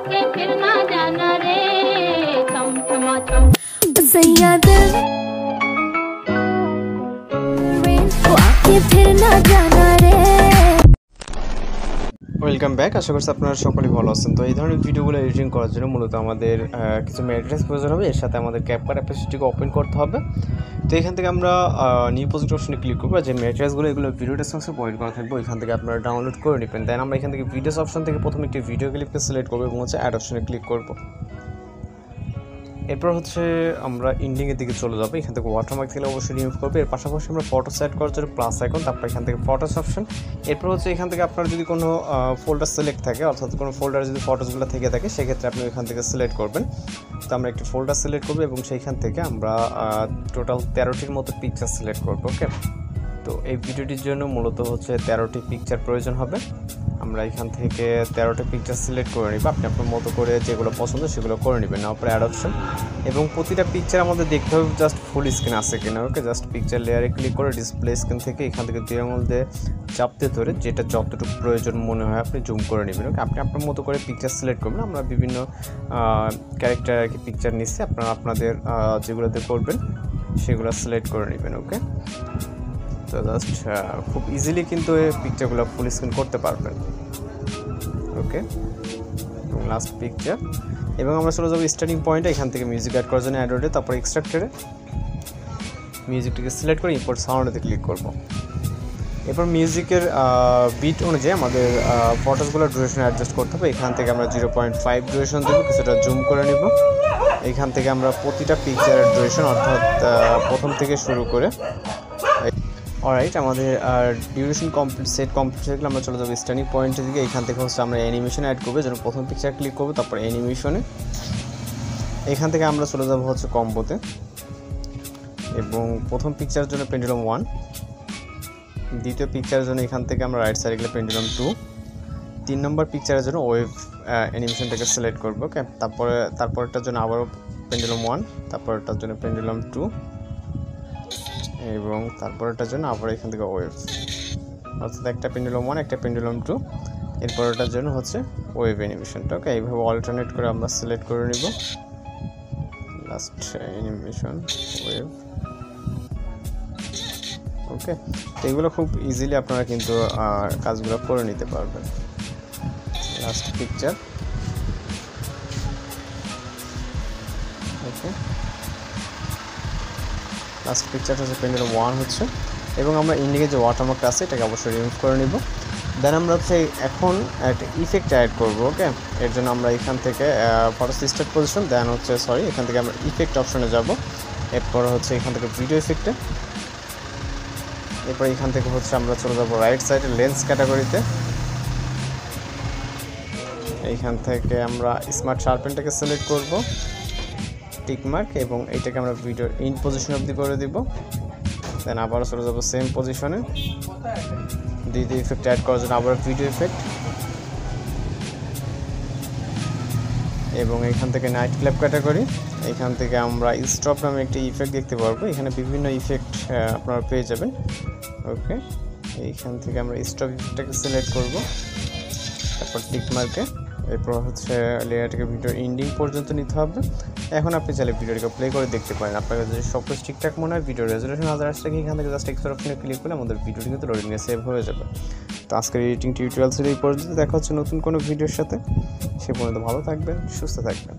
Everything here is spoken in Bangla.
आके फिर ना जाना रे चम चमा चम सैया दिल वो आके फिर ना जाना रे। Welcome back. আশা করছি আপনারা সকলেই ভালো আছেন। তো এই ধরনের ভিডিওগুলো এডিটিং করার জন্য মূলত আমাদের কিছু ম্যাটেরিয়ালস প্রয়োজন হবে। এর সাথে আমাদের ক্যাপকাট অ্যাপ্লিকেশনটিকে ওপেন করতে হবে। তো এখান থেকে আমরা নিউ প্রজেক্ট অপশনে ক্লিক করবো। যে ম্যাটেরিয়ালসগুলো এগুলো ভিডিও ডেসক্রিপশনে পয়েন্ট করা থাকবে, ওইখান থেকে আপনারা ডাউনলোড করে নেবেন। দেন আমরা এখান থেকে ভিডিওস অপশন থেকে প্রথমে একটি ভিডিও ক্লিপকে সিলেক্ট করবো এবং হচ্ছে অ্যাড অপশনে ক্লিক করবো। এরপর হচ্ছে আমরা ইন্ডিংয়ের দিকে চলে যাবো। এখান থেকে ওয়াটারমার্ক থেকে অবশ্যই রিমুভ করবে। এর পাশাপাশি আমরা ফটো সেট করার জন্য প্লাস আইকন, তারপর এখান থেকে ফটোস অপশন। এরপর হচ্ছে এখান থেকে আপনার যদি কোনো ফোল্ডার সিলেক্ট থাকে, অর্থাৎ কোনো ফোল্ডারে যদি ফটোসগুলো থেকে থাকে, সেক্ষেত্রে আপনি এখান থেকে সিলেক্ট করবেন। তো আমরা একটি ফোল্ডার সিলেক্ট করবো এবং সেইখান থেকে আমরা টোটাল 13টির মতো পিকচার সিলেক্ট করবো। ওকে, তো এই ভিডিওটির জন্য মূলত হচ্ছে 13টি পিকচার প্রয়োজন হবে। আমরা এখান থেকে 13টা পিকচার সিলেক্ট করে নিব। আপনি আপনার মতো করে যেগুলো পছন্দ সেগুলো করে নেবেন। তারপরে অ্যাড অপশন, এবং প্রতিটা পিকচার আমাদের দেখতে হবে জাস্ট ফুল স্ক্রিন আছে কিনা। ওকে, জাস্ট পিকচার লেয়ারে ক্লিক করে ডিসপ্লে স্ক্রিন থেকে এখান থেকে 2 আঙুল দিয়ে চাপতে ধরে যেটা যতটুকু প্রয়োজন মনে হয় আপনি জুম করে নেবেন। ওকে, আপনি আপনার মতো করে পিকচার সিলেক্ট করবেন। আমরা বিভিন্ন ক্যারেক্টার আর কি পিকচার নিচ্ছি, আপনারা আপনাদের যেগুলোতে করবেন সেগুলো সিলেক্ট করে নেবেন। ওকে, তো জাস্ট খুব ইজিলি কিন্তু এই পিকচারগুলো ফুল স্ক্রিন করতে পারবেন। ওকে, এবং লাস্ট পিকচার, এবং আমরা চলে যাবো স্টার্টিং পয়েন্টে। এখান থেকে মিউজিক অ্যাড করার জন্য অ্যাডোডে, তারপর এক্সট্রাক্টরে মিউজিকটিকে সিলেক্ট করে ইম্পোর্ট সাউন্ডেতে ক্লিক করব। এরপর মিউজিকের বিট অনুযায়ী আমাদের ফটোসগুলোর ডিউরেশন অ্যাডজাস্ট করতে হবে। এখান থেকে আমরা 0.5 ডিউরেশন দেবো, কিছুটা জুম করে নেব। এখান থেকে আমরা প্রতিটা পিকচারের ডিউরেশন, অর্থাৎ প্রথম থেকে শুরু করে। অলরাইট, আমাদের ডিউরেশন কমপ্লিট সেট কমপ্লিট হয়ে গেলে আমরা চলে যাবো স্টার্টিং পয়েন্টের দিকে। এখান থেকে হচ্ছে আমরা অ্যানিমেশন অ্যাড করবো, যেন প্রথম পিকচার ক্লিক করবো, তারপর অ্যানিমেশনে। এখান থেকে আমরা চলে যাবো হচ্ছে কম্বোতে, এবং প্রথম পিকচারের জন্য পেন্ডুলাম 1, দ্বিতীয় পিকচারের জন্য এখান থেকে আমরা রাইট সাইডে গেলে পেন্ডুলাম 2, 3 নম্বর পিকচারের জন্য ওয়েভ অ্যানিমেশনটাকে সিলেক্ট করবো। ওকে, তারপরটার জন্য আবারও পেন্ডুলাম 1, তারপরটার জন্য পেন্ডুলাম 2, এবং তারপরটার জন্য আবার এখান থেকে ওয়েভ, অর্থাৎ একটা পেন্ডুলাম 1 একটা পেন্ডুলাম 2, এরপরটার জন্য হচ্ছে ওয়েভ অ্যানিমেশনটা। ওকে, এইভাবে অল্টারনেট করে আমরা সিলেক্ট করে নিব। Last animation wave. ওকে, তো এগুলো খুব ইজিলি আপনারা কিন্তু কাজগুলো করে নিতে পারবেন। Last picture. ওকে, লাস্ট পিকচারটা হচ্ছে পেন্ডুলাম 1 হচ্ছে, এবং আমরা ইন্ডিংয়ে যে ওয়াটারমার্কটা আছে এটাকে অবশ্যই রিমুভ করে নিব। দেন আমরা হচ্ছে এখন একটা ইফেক্ট অ্যাড করবো। ওকে, এর জন্য আমরা এখান থেকে ফটো স্টার্ট পজিশন, দেন হচ্ছে এখান থেকে আমরা ইফেক্ট অপশনে যাব। এরপর হচ্ছে এখান থেকে ভিডিও ইফেক্টে, এরপর এখান থেকে হচ্ছে আমরা চলে যাবো রাইট সাইডে লেন্স ক্যাটাগরিতে। এইখান থেকে আমরা স্মার্ট শার্পেনটাকে সিলেক্ট করব, টিকমার্ক, এবং এইটাকে আমরা ভিডিও ইন পজিশন অবধি করে দিব। দেন আবারও চলে যাবো সেম পজিশনে। দ্বিতীয় ইফেক্ট অ্যাড করার জন্য আবার ভিডিও ইফেক্ট, এবং এখান থেকে নাইট ক্ল্যাপ ক্যাটাগরি। এখান থেকে আমরা স্টপ নামে একটি ইফেক্ট দেখতে পারবো। এখানে বিভিন্ন ইফেক্ট আপনারা পেয়ে যাবেন। ওকে, এইখান থেকে আমরা স্টপ ইফেক্টটাকে সিলেক্ট করব, তারপর টিকমার্কে। এরপর হচ্ছে লেয়ারটাকে ভিডিও এন্ডিং পর্যন্ত নিতে হবে। এখন আপনি চাইলে ভিডিওটিকে প্লে করে দেখতে পারেন। আপনার যদি সব কিছু ঠিকঠাক মনে হয়, ভিডিও রেজলিউশন আদার্স থেকে এখান থেকে জাস্ট এক্সট্রা অপশনে ক্লিক করলে আমাদের ভিডিওটি কিন্তু লোডিংয়ে সেভ হয়ে যাবে। তো আজকের এডিটিং টিউটোরিয়াল ছিল এই পর্যন্ত। দেখা হচ্ছে নতুন কোনো ভিডিওর সাথে। সে পর্যন্ত ভালো থাকবেন, সুস্থ থাকবেন।